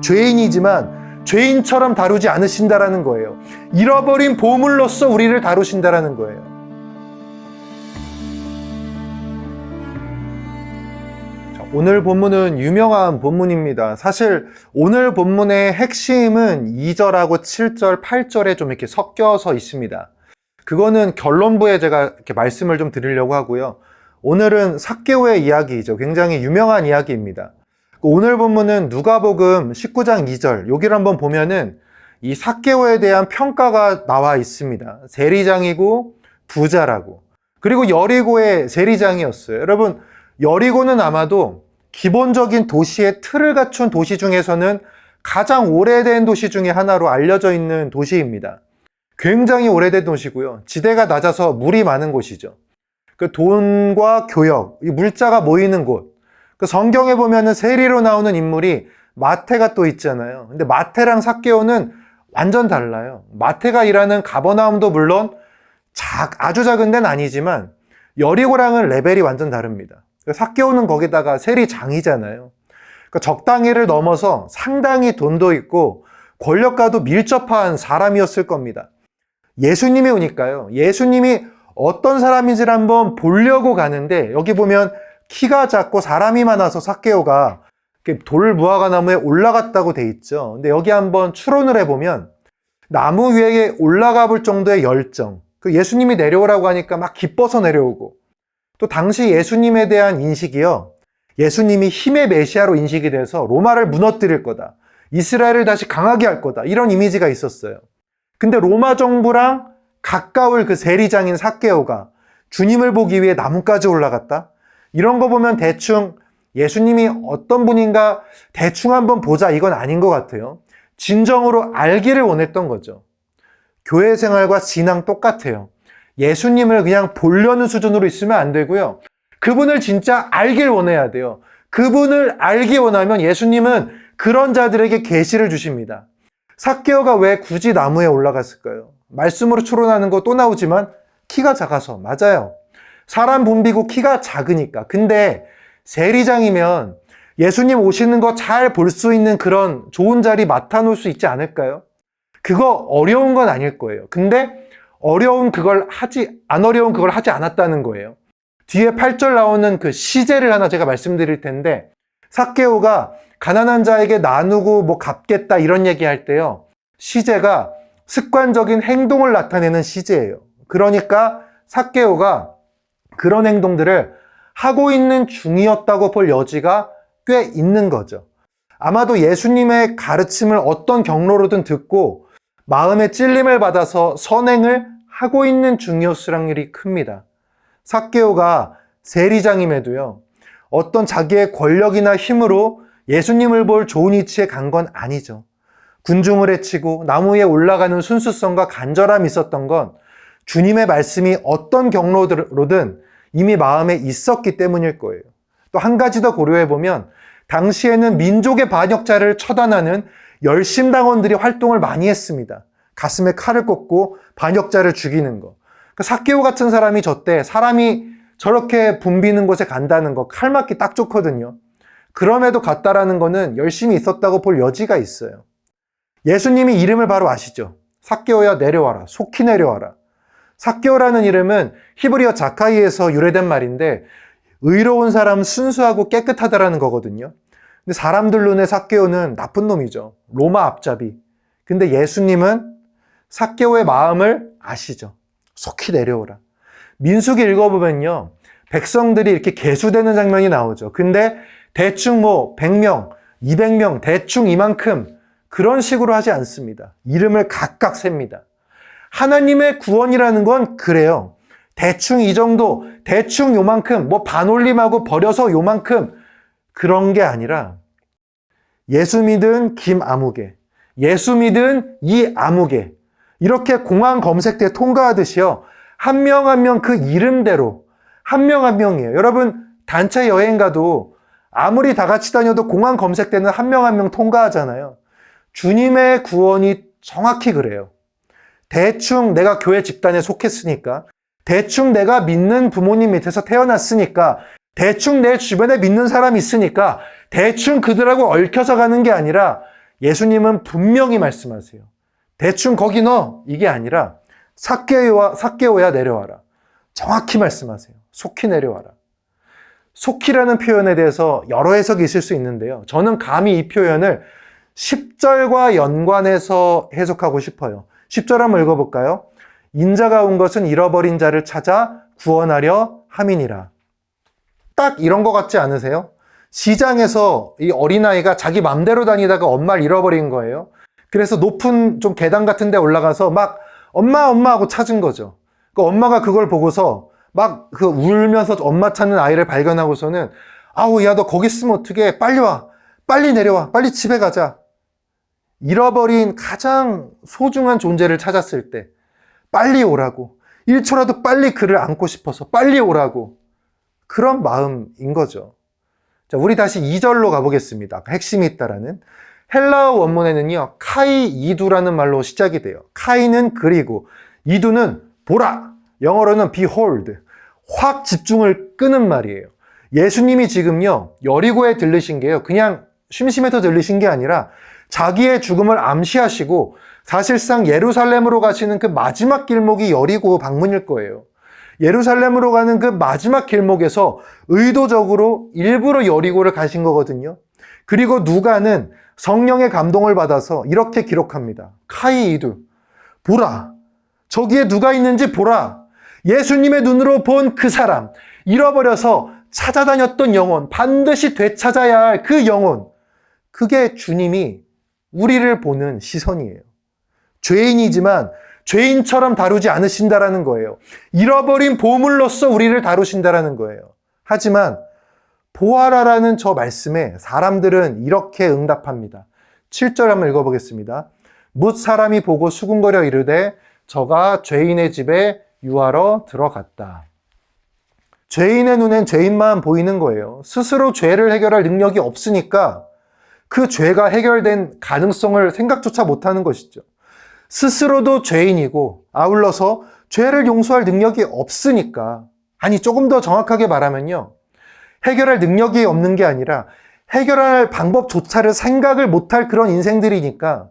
죄인이지만 죄인처럼 다루지 않으신다라는 거예요. 잃어버린 보물로서 우리를 다루신다라는 거예요. 오늘 본문은 유명한 본문입니다. 사실 오늘 본문의 핵심은 2절하고 7절, 8절에 좀 이렇게 섞여서 있습니다. 그거는 결론부에 제가 이렇게 말씀을 좀 드리려고 하고요. 오늘은 삭개오의 이야기이죠. 굉장히 유명한 이야기입니다. 오늘 본문은 누가복음 19장 2절, 여기를 한번 보면은 이 삭개오에 대한 평가가 나와 있습니다. 세리장이고 부자라고. 그리고 여리고의 세리장이었어요. 여러분, 여리고는 아마도 기본적인 도시의 틀을 갖춘 도시 중에서는 가장 오래된 도시 중에 하나로 알려져 있는 도시입니다. 굉장히 오래된 도시고요. 지대가 낮아서 물이 많은 곳이죠. 그 돈과 교역, 이 물자가 모이는 곳. 그 성경에 보면은 세리로 나오는 인물이 마태가 또 있잖아요. 근데 마태랑 삭개오는 완전 달라요. 마태가 일하는 가버나움도 물론 아주 작은 데는 아니지만 여리고랑은 레벨이 완전 다릅니다. 삭개오는 거기다가 세리장이잖아요. 그러니까 적당히를 넘어서 상당히 돈도 있고 권력과도 밀접한 사람이었을 겁니다. 예수님이 오니까요. 예수님이 어떤 사람인지를 한번 보려고 가는데 여기 보면 키가 작고 사람이 많아서 삭개오가 돌 무화과 나무에 올라갔다고 돼 있죠. 근데 여기 한번 추론을 해보면 나무 위에 올라가 볼 정도의 열정, 그 예수님이 내려오라고 하니까 막 기뻐서 내려오고, 또 당시 예수님에 대한 인식이요, 예수님이 힘의 메시아로 인식이 돼서 로마를 무너뜨릴 거다, 이스라엘을 다시 강하게 할 거다, 이런 이미지가 있었어요. 근데 로마 정부랑 가까울 그 세리장인 삭개오가 주님을 보기 위해 나무까지 올라갔다? 이런 거 보면 대충 예수님이 어떤 분인가 대충 한번 보자, 이건 아닌 것 같아요. 진정으로 알기를 원했던 거죠. 교회 생활과 신앙 똑같아요. 예수님을 그냥 보려는 수준으로 있으면 안 되고요. 그분을 진짜 알길 원해야 돼요. 그분을 알기 원하면 예수님은 그런 자들에게 계시를 주십니다. 삭개오가 왜 굳이 나무에 올라갔을까요? 말씀으로 추론하는 거 또 나오지만 키가 작아서. 맞아요. 사람 붐비고 키가 작으니까. 근데 세리장이면 예수님 오시는 거 잘 볼 수 있는 그런 좋은 자리 맡아놓을 수 있지 않을까요? 그거 어려운 건 아닐 거예요. 근데 안 어려운 그걸 하지 않았다는 거예요. 뒤에 8절 나오는 그 시제를 하나 제가 말씀드릴 텐데, 삭개오가 가난한 자에게 나누고 뭐 갚겠다 이런 얘기할 때요, 시제가 습관적인 행동을 나타내는 시제예요. 그러니까 삭개오가 그런 행동들을 하고 있는 중이었다고 볼 여지가 꽤 있는 거죠. 아마도 예수님의 가르침을 어떤 경로로든 듣고 마음의 찔림을 받아서 선행을 하고 있는 중이었을 확률이 큽니다. 삭개오가 세리장임에도요, 어떤 자기의 권력이나 힘으로 예수님을 볼 좋은 위치에 간 건 아니죠. 군중을 해치고 나무 위에 올라가는 순수성과 간절함이 있었던 건 주님의 말씀이 어떤 경로로든 이미 마음에 있었기 때문일 거예요. 또 한 가지 더 고려해보면 당시에는 민족의 반역자를 처단하는 열심당원들이 활동을 많이 했습니다. 가슴에 칼을 꽂고 반역자를 죽이는 거. 삭개오 같은 사람이 저때 사람이 저렇게 붐비는 곳에 간다는 거 칼 맞기 딱 좋거든요. 그럼에도 갔다라는 거는 열심히 있었다고 볼 여지가 있어요. 예수님이 이름을 바로 아시죠? 삭개오야 내려와라. 속히 내려와라. 삭개오라는 이름은 히브리어 자카이에서 유래된 말인데 의로운 사람, 순수하고 깨끗하다라는 거거든요. 근데 사람들 눈에 삭개오는 나쁜 놈이죠. 로마 앞잡이. 근데 예수님은 삭개오의 마음을 아시죠. 속히 내려오라. 민수기 읽어보면요, 백성들이 이렇게 계수되는 장면이 나오죠. 근데 대충 100명, 200명, 대충 이만큼 그런 식으로 하지 않습니다. 이름을 각각 셉니다. 하나님의 구원이라는 건 그래요. 대충 이 정도, 대충 요만큼, 반올림하고 버려서 요만큼, 그런 게 아니라 예수 믿은 김아무개, 예수 믿은 이아무개, 이렇게 공항 검색대 통과하듯이요, 한 명 한 명 그 이름대로 한 명 한 명이에요. 여러분, 단체 여행 가도 아무리 다 같이 다녀도 공항 검색대는 한 명 한 명 통과하잖아요. 주님의 구원이 정확히 그래요. 대충 내가 교회 집단에 속했으니까, 대충 내가 믿는 부모님 밑에서 태어났으니까, 대충 내 주변에 믿는 사람이 있으니까 대충 그들하고 얽혀서 가는 게 아니라 예수님은 분명히 말씀하세요. 대충 거기 넣어 이게 아니라 삭개오야 내려와라. 정확히 말씀하세요. 속히 내려와라. 속히라는 표현에 대해서 여러 해석이 있을 수 있는데요. 저는 감히 이 표현을 10절과 연관해서 해석하고 싶어요. 10절 한번 읽어볼까요? 인자가 온 것은 잃어버린 자를 찾아 구원하려 함이니라. 딱 이런 것 같지 않으세요? 시장에서 이 어린아이가 자기 맘대로 다니다가 엄마를 잃어버린 거예요. 그래서 높은 좀 계단 같은 데 올라가서 막 엄마 하고 찾은 거죠. 그 엄마가 그걸 보고서 막 그 울면서 엄마 찾는 아이를 발견하고서는 아우 야 너 거기 있으면 어떡해. 빨리 와. 빨리 내려와. 빨리 집에 가자. 잃어버린 가장 소중한 존재를 찾았을 때 빨리 오라고. 1초라도 빨리 그를 안고 싶어서 빨리 오라고. 그런 마음인 거죠. 자, 우리 다시 2절로 가보겠습니다. 핵심이 있다라는. 헬라어 원문에는요, 카이 이두라는 말로 시작이 돼요. 카이는 그리고, 이두는 보라. 영어로는 behold. 확 집중을 끄는 말이에요. 예수님이 지금요, 여리고에 들르신 게요, 그냥 심심해서 들리신 게 아니라 자기의 죽음을 암시하시고 사실상 예루살렘으로 가시는 그 마지막 길목이 여리고 방문일 거예요. 예루살렘으로 가는 그 마지막 길목에서 의도적으로 일부러 여리고를 가신 거거든요. 그리고 누가는 성령의 감동을 받아서 이렇게 기록합니다. 카이이두, 보라. 저기에 누가 있는지 보라. 예수님의 눈으로 본 그 사람, 잃어버려서 찾아다녔던 영혼, 반드시 되찾아야 할 그 영혼. 그게 주님이 우리를 보는 시선이에요. 죄인이지만 죄인처럼 다루지 않으신다라는 거예요. 잃어버린 보물로서 우리를 다루신다라는 거예요. 하지만 보아라라는 저 말씀에 사람들은 이렇게 응답합니다. 7절 한번 읽어보겠습니다. 뭇 사람이 보고 수군거려 이르되 저가 죄인의 집에 유하러 들어갔다. 죄인의 눈엔 죄인만 보이는 거예요. 스스로 죄를 해결할 능력이 없으니까 그 죄가 해결된 가능성을 생각조차 못하는 것이죠. 스스로도 죄인이고 아울러서 죄를 용서할 능력이 없으니까, 아니 조금 더 정확하게 말하면요, 해결할 능력이 없는 게 아니라 해결할 방법조차를 생각을 못할 그런 인생들이니까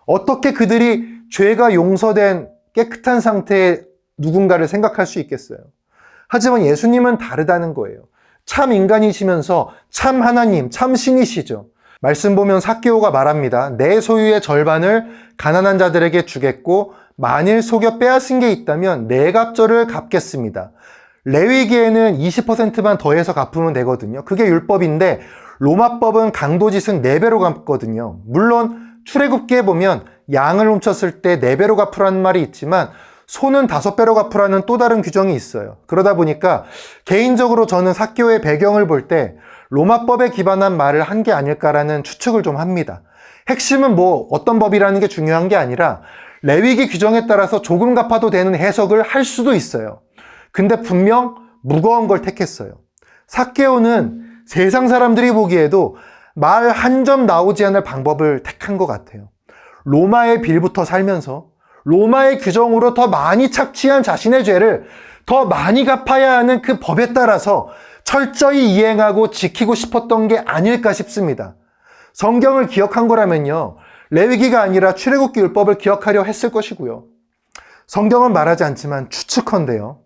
어떻게 그들이 죄가 용서된 깨끗한 상태의 누군가를 생각할 수 있겠어요. 하지만 예수님은 다르다는 거예요. 참 인간이시면서 참 하나님, 참 신이시죠. 말씀 보면 삭개오가 말합니다. 내 소유의 절반을 가난한 자들에게 주겠고 만일 속여 빼앗은 게 있다면 네 갑절을 갚겠습니다. 레위기에는 20%만 더해서 갚으면 되거든요. 그게 율법인데 로마법은 강도짓은 4배로 갚거든요. 물론 출애굽기에 보면 양을 훔쳤을 때 4배로 갚으라는 말이 있지만 소는 5배로 갚으라는 또 다른 규정이 있어요. 그러다 보니까 개인적으로 저는 삭개오의 배경을 볼 때 로마법에 기반한 말을 한 게 아닐까라는 추측을 좀 합니다. 핵심은 뭐 어떤 법이라는 게 중요한 게 아니라 레위기 규정에 따라서 조금 갚아도 되는 해석을 할 수도 있어요. 근데 분명 무거운 걸 택했어요. 삭개오는 세상 사람들이 보기에도 말 한 점 나오지 않을 방법을 택한 것 같아요. 로마의 빌부터 살면서 로마의 규정으로 더 많이 착취한 자신의 죄를 더 많이 갚아야 하는 그 법에 따라서 철저히 이행하고 지키고 싶었던 게 아닐까 싶습니다. 성경을 기억한 거라면요, 레위기가 아니라 출애굽기 율법을 기억하려 했을 것이고요. 성경은 말하지 않지만 추측컨대요,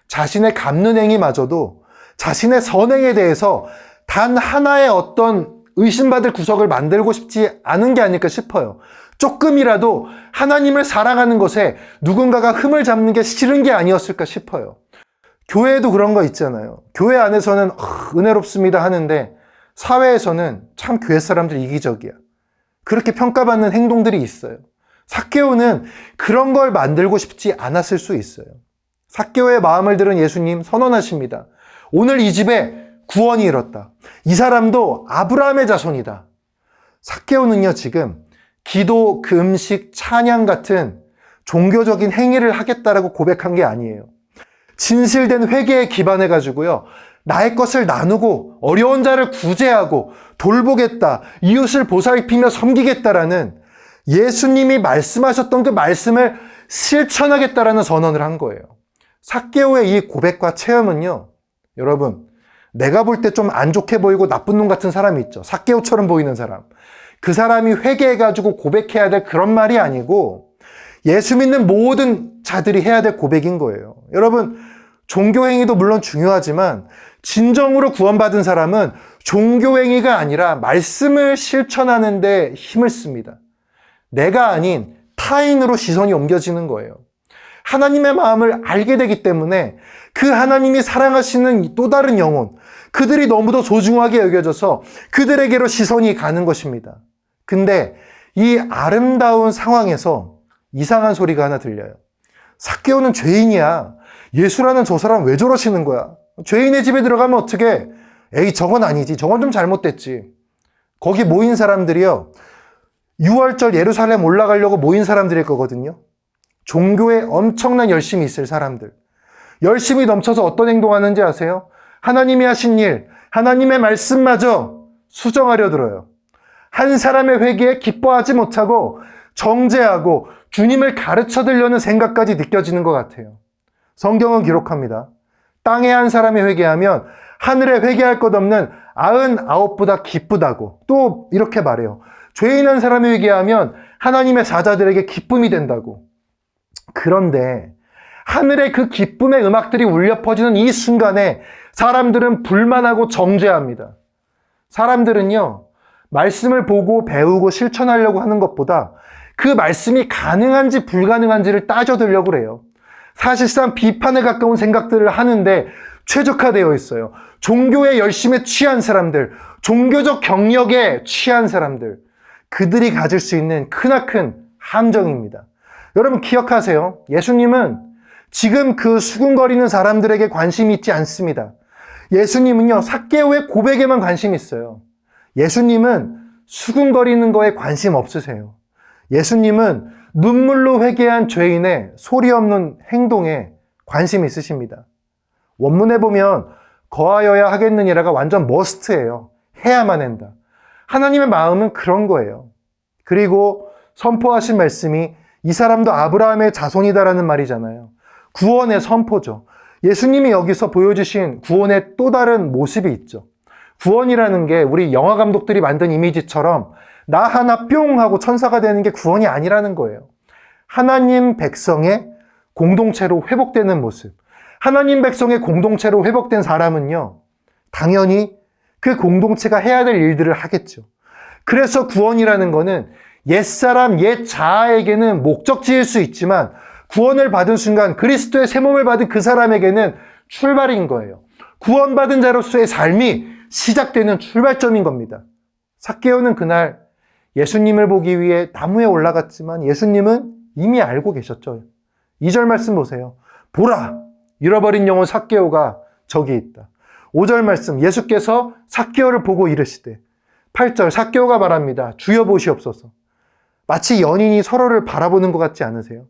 자신의 갚는 행위마저도 자신의 선행에 대해서 단 하나의 어떤 의심받을 구석을 만들고 싶지 않은 게 아닐까 싶어요. 조금이라도 하나님을 사랑하는 것에 누군가가 흠을 잡는 게 싫은 게 아니었을까 싶어요. 교회에도 그런 거 있잖아요. 교회 안에서는 은혜롭습니다 하는데 사회에서는 참 교회 사람들 이기적이야, 그렇게 평가받는 행동들이 있어요. 삭개오는 그런 걸 만들고 싶지 않았을 수 있어요. 삭개오의 마음을 들은 예수님 선언하십니다. 오늘 이 집에 구원이 일었다. 이 사람도 아브라함의 자손이다. 삭개오는요, 지금 기도, 금식, 찬양 같은 종교적인 행위를 하겠다라고 고백한 게 아니에요. 진실된 회개에 기반해가지고요, 나의 것을 나누고 어려운 자를 구제하고 돌보겠다, 이웃을 보살피며 섬기겠다라는 예수님이 말씀하셨던 그 말씀을 실천하겠다라는 선언을 한 거예요. 삭개오의 이 고백과 체험은요, 여러분, 내가 볼 때 좀 안 좋게 보이고 나쁜 놈 같은 사람이 있죠. 삭개오처럼 보이는 사람. 그 사람이 회개해가지고 고백해야 될 그런 말이 아니고 예수 믿는 모든 자들이 해야 될 고백인 거예요. 여러분, 종교행위도 물론 중요하지만 진정으로 구원받은 사람은 종교행위가 아니라 말씀을 실천하는 데 힘을 씁니다. 내가 아닌 타인으로 시선이 옮겨지는 거예요. 하나님의 마음을 알게 되기 때문에 그 하나님이 사랑하시는 또 다른 영혼, 그들이 너무도 소중하게 여겨져서 그들에게로 시선이 가는 것입니다. 근데 이 아름다운 상황에서 이상한 소리가 하나 들려요. 삭개오는 죄인이야. 예수라는 저 사람 왜 저러시는 거야? 죄인의 집에 들어가면 어떻게? 에이, 저건 아니지. 저건 좀 잘못됐지. 거기 모인 사람들이요, 6월절 예루살렘 올라가려고 모인 사람들일 거거든요. 종교에 엄청난 열심이 있을 사람들. 열심이 넘쳐서 어떤 행동하는지 아세요? 하나님이 하신 일, 하나님의 말씀마저 수정하려 들어요. 한 사람의 회개에 기뻐하지 못하고 정죄하고 주님을 가르쳐드리려는 생각까지 느껴지는 것 같아요. 성경은 기록합니다. 땅에 한 사람이 회개하면 하늘에 회개할 것 없는 99보다 기쁘다고. 또 이렇게 말해요. 죄인 한 사람이 회개하면 하나님의 사자들에게 기쁨이 된다고. 그런데 하늘의 그 기쁨의 음악들이 울려 퍼지는 이 순간에 사람들은 불만하고 정죄합니다. 사람들은요, 말씀을 보고 배우고 실천하려고 하는 것보다 그 말씀이 가능한지 불가능한지를 따져들려고 그래요. 사실상 비판에 가까운 생각들을 하는데 최적화되어 있어요. 종교의 열심에 취한 사람들, 종교적 경력에 취한 사람들, 그들이 가질 수 있는 크나큰 함정입니다. 여러분 기억하세요. 예수님은 지금 그 수군거리는 사람들에게 관심이 있지 않습니다. 예수님은요, 삭개오의 고백에만 관심이 있어요. 예수님은 수군거리는 거에 관심 없으세요. 예수님은 눈물로 회개한 죄인의 소리 없는 행동에 관심이 있으십니다. 원문에 보면 거하여야 하겠느니라가 완전 머스트예요. 해야만 한다. 하나님의 마음은 그런 거예요. 그리고 선포하신 말씀이 이 사람도 아브라함의 자손이다라는 말이잖아요. 구원의 선포죠. 예수님이 여기서 보여주신 구원의 또 다른 모습이 있죠. 구원이라는 게 우리 영화 감독들이 만든 이미지처럼 나 하나 뿅 하고 천사가 되는 게 구원이 아니라는 거예요. 하나님 백성의 공동체로 회복되는 모습. 하나님 백성의 공동체로 회복된 사람은요, 당연히 그 공동체가 해야 될 일들을 하겠죠. 그래서 구원이라는 거는 옛사람, 옛 자아에게는 목적지일 수 있지만 구원을 받은 순간 그리스도의 새 몸을 받은 그 사람에게는 출발인 거예요. 구원받은 자로서의 삶이 시작되는 출발점인 겁니다. 삭개오는 그날 예수님을 보기 위해 나무에 올라갔지만 예수님은 이미 알고 계셨죠. 2절 말씀 보세요. 보라! 잃어버린 영혼 삭개오가 저기 있다. 5절 말씀, 예수께서 삭개오를 보고 이르시되. 8절, 삭개오가 말합니다. 주여 보시옵소서. 마치 연인이 서로를 바라보는 것 같지 않으세요?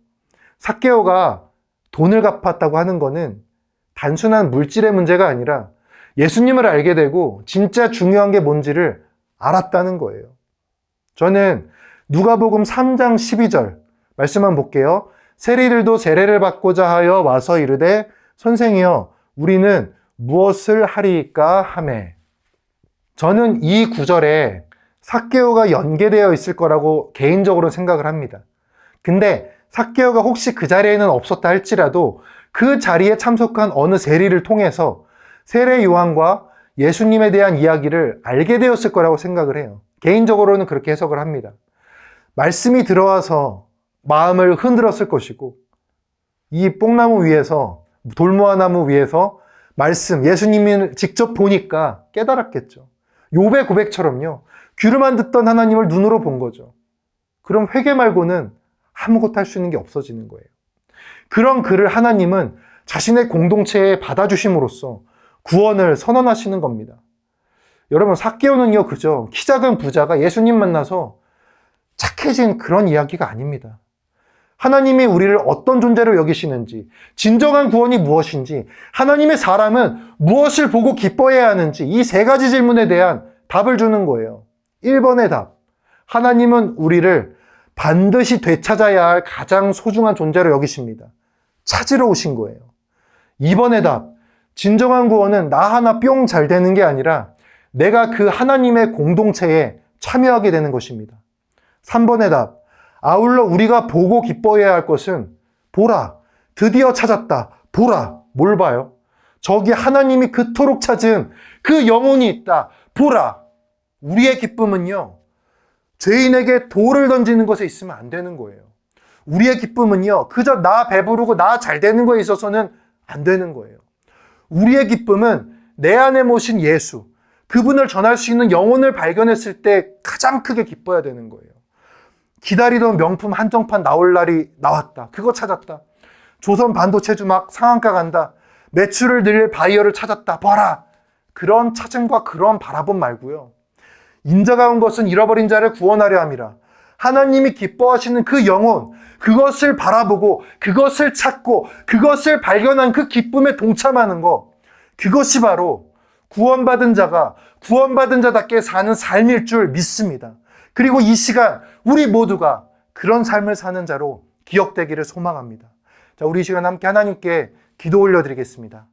삭개오가 돈을 갚았다고 하는 거는 단순한 물질의 문제가 아니라 예수님을 알게 되고 진짜 중요한 게 뭔지를 알았다는 거예요. 저는 누가복음 3장 12절 말씀 한번 볼게요. 세리들도 세례를 받고자 하여 와서 이르되 선생이여 우리는 무엇을 하리이까 하매. 저는 이 구절에 삭개오가 연계되어 있을 거라고 개인적으로 생각을 합니다. 근데 삭개오가 혹시 그 자리에는 없었다 할지라도 그 자리에 참석한 어느 세리를 통해서 세례 요한과 예수님에 대한 이야기를 알게 되었을 거라고 생각을 해요. 개인적으로는 그렇게 해석을 합니다. 말씀이 들어와서 마음을 흔들었을 것이고 이 뽕나무 위에서, 돌무화나무 위에서 말씀, 예수님을 직접 보니까 깨달았겠죠. 욥의 고백처럼요. 귀로만 듣던 하나님을 눈으로 본 거죠. 그럼 회개 말고는 아무것도 할 수 있는 게 없어지는 거예요. 그런 그를 하나님은 자신의 공동체에 받아주심으로써 구원을 선언하시는 겁니다. 여러분, 삭개오는요, 그죠? 키 작은 부자가 예수님 만나서 착해진 그런 이야기가 아닙니다. 하나님이 우리를 어떤 존재로 여기시는지, 진정한 구원이 무엇인지, 하나님의 사람은 무엇을 보고 기뻐해야 하는지, 이 세 가지 질문에 대한 답을 주는 거예요. 1번의 답. 하나님은 우리를 반드시 되찾아야 할 가장 소중한 존재로 여기십니다. 찾으러 오신 거예요. 2번의 답. 진정한 구원은 나 하나 뿅 잘 되는 게 아니라 내가 그 하나님의 공동체에 참여하게 되는 것입니다. 3번의 답. 아울러 우리가 보고 기뻐해야 할 것은 보라, 드디어 찾았다. 보라, 뭘 봐요? 저기 하나님이 그토록 찾은 그 영혼이 있다. 보라. 우리의 기쁨은요, 죄인에게 돌을 던지는 것에 있으면 안 되는 거예요. 우리의 기쁨은요, 그저 나 배부르고 나 잘 되는 거에 있어서는 안 되는 거예요. 우리의 기쁨은 내 안에 모신 예수, 그분을 전할 수 있는 영혼을 발견했을 때 가장 크게 기뻐야 되는 거예요. 기다리던 명품 한정판 나올 날이 나왔다. 그거 찾았다. 조선 반도체 주막 상한가 간다. 매출을 늘릴 바이어를 찾았다. 봐라. 그런 찾음과 그런 바라봄 말고요. 인자가 온 것은 잃어버린 자를 구원하려 함이라. 하나님이 기뻐하시는 그 영혼, 그것을 바라보고 그것을 찾고 그것을 발견한 그 기쁨에 동참하는 것, 그것이 바로 구원받은 자가 구원받은 자답게 사는 삶일 줄 믿습니다. 그리고 이 시간 우리 모두가 그런 삶을 사는 자로 기억되기를 소망합니다. 자, 우리 이 시간 함께 하나님께 기도 올려드리겠습니다.